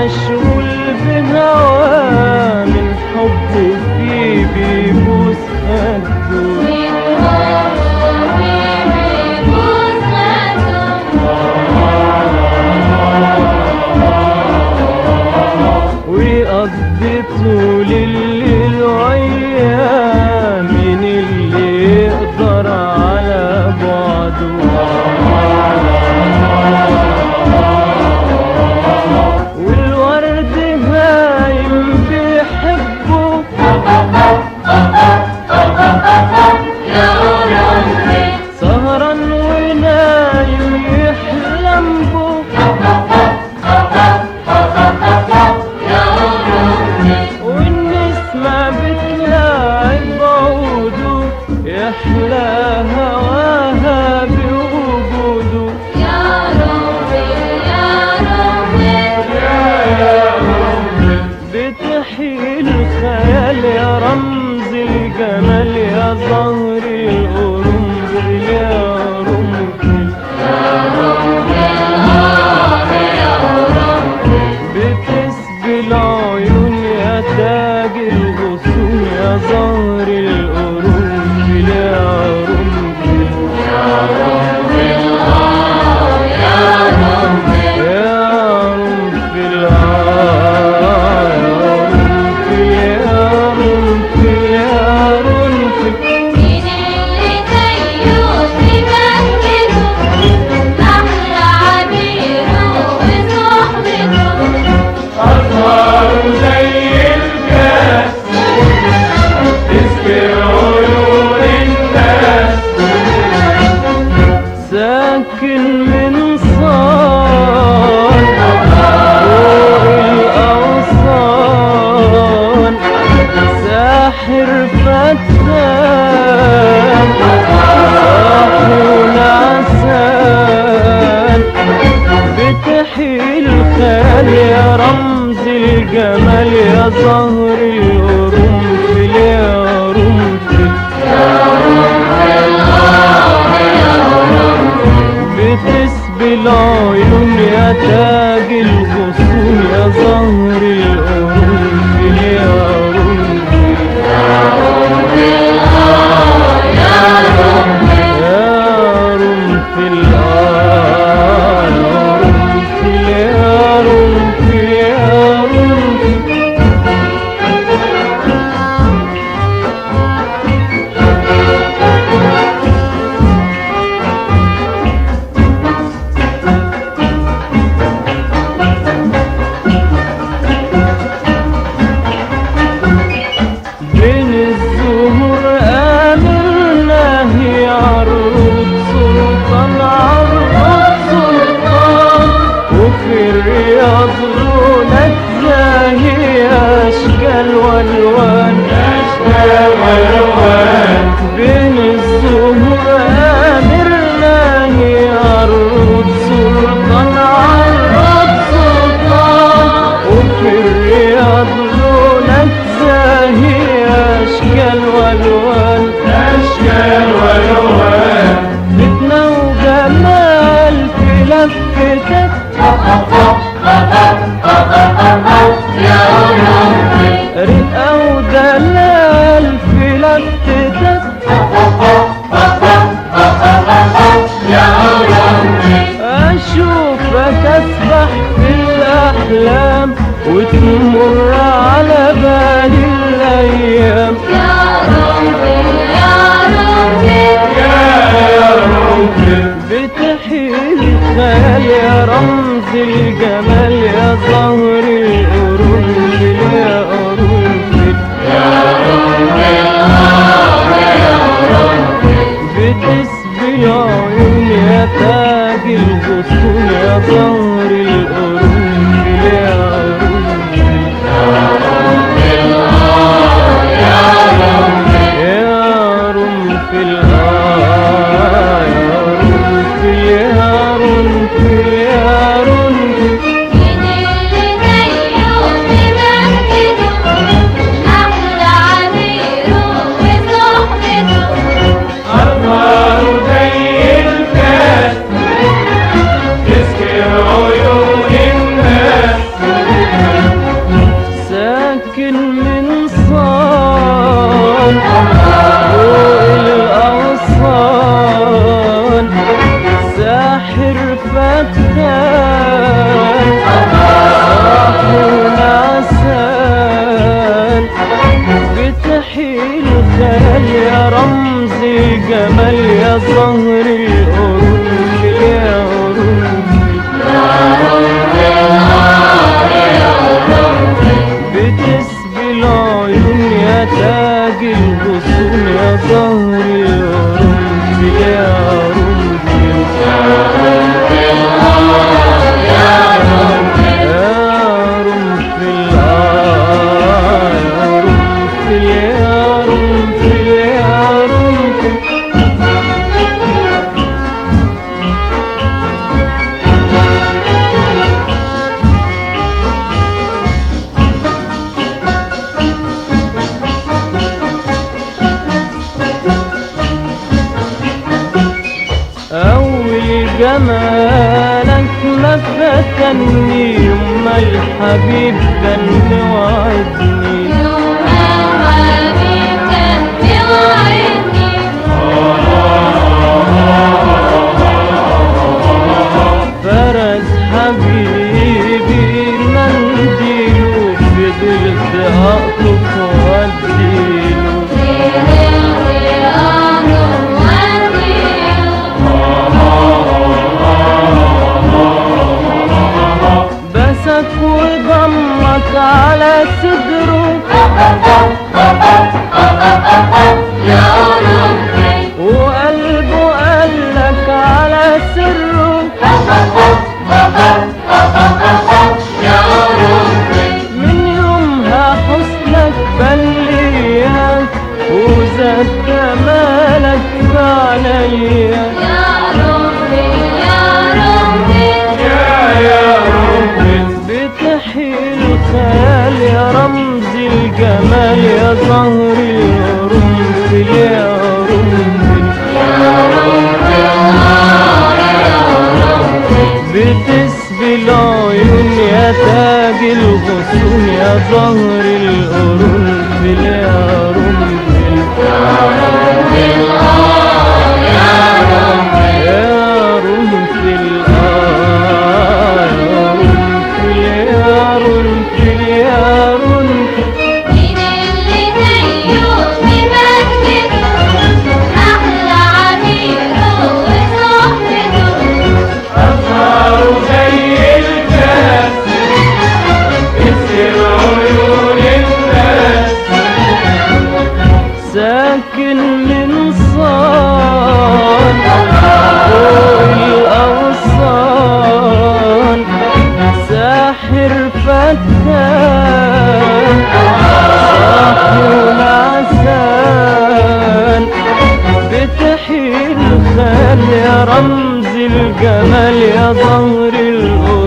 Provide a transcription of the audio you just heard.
مشغول بهواه من حبه فيه بيبوس خده ويقضي طول الليل وأيام مين اللي يقدر على بعده والورد هايم بيحبه سهران ونايم يحلم به والنسمة بتلاعب عوده يحلى هواها بوجوده يا ربي يا ربي يا ربي بتحيي الخيال يا رمز الجمال يا زهر القرنفل يا رمزي بتسبي العيون يا تاج الغصون يا زهر القرنفل يا رمزي يا رمزي يا رمزي يا رمزي مين اللي زيه تمجده أحلى عبيره وصحبته أزهر زي الكاس تسكر عيون الناس ساكن من صان فوق الأغصان ساحر فتان صاحي ونعسان بتحيي الخيال يا رمز الجمال يا زهر القرنفل يا رمزي بتسبي العيون يا تاج الغصون يا زهر القرنفل يا رمزي يا رمزي يا رمزي بين الزهور آمرنا هي عروض سلطان عروض سلطان وفي الرياض لونك زاهي أشكال والوان أشكال والوان بين الزهور آمرنا هي عروض سلطان عروض سلطان وفي الرياض لونك زاهي أشكال والوان أشكال والوان فتنة وجمال في لفتك رقة ودلال في لفتك أشوفك أسبح في الأحلام وتمر على بالي الأيام يا ربي يا ربي يا رمزي بتحيي الخيال يا رمز الجمال يا زهر القرنفل يا قرنفل بتسبي العيون يا تاج الغصون يا زهر القرنفل يا قرنفل يا رمزي يا رمزي يا رمزي يا رمزي بتحيي الخيال يا رمز الجمال يا زهر القرنفل يا قرنفل بتسبي العيون يا تاج الغصون يا زهر القرنفل يا أول جمالك ما فتني يوم الحبيب كان موعدني فرد حبيبي منديله فضلت أقطف وأديله بسك وضمك على صدره وقلبه قالك على سره من يومها حسنك بليا وزاد جمالك عليا بتحيي الخيال يا رمز الجمال يا زهر القرنفل يا قرنفل بتسبي العيون يا تاج الغصون يا زهر القرنفل يا قرنفل ساكن من صان فوق الأغصان ساحر فتان صاحي ونعسان بتحيي الخيال يا رمز الجمال يا زهر القرنفل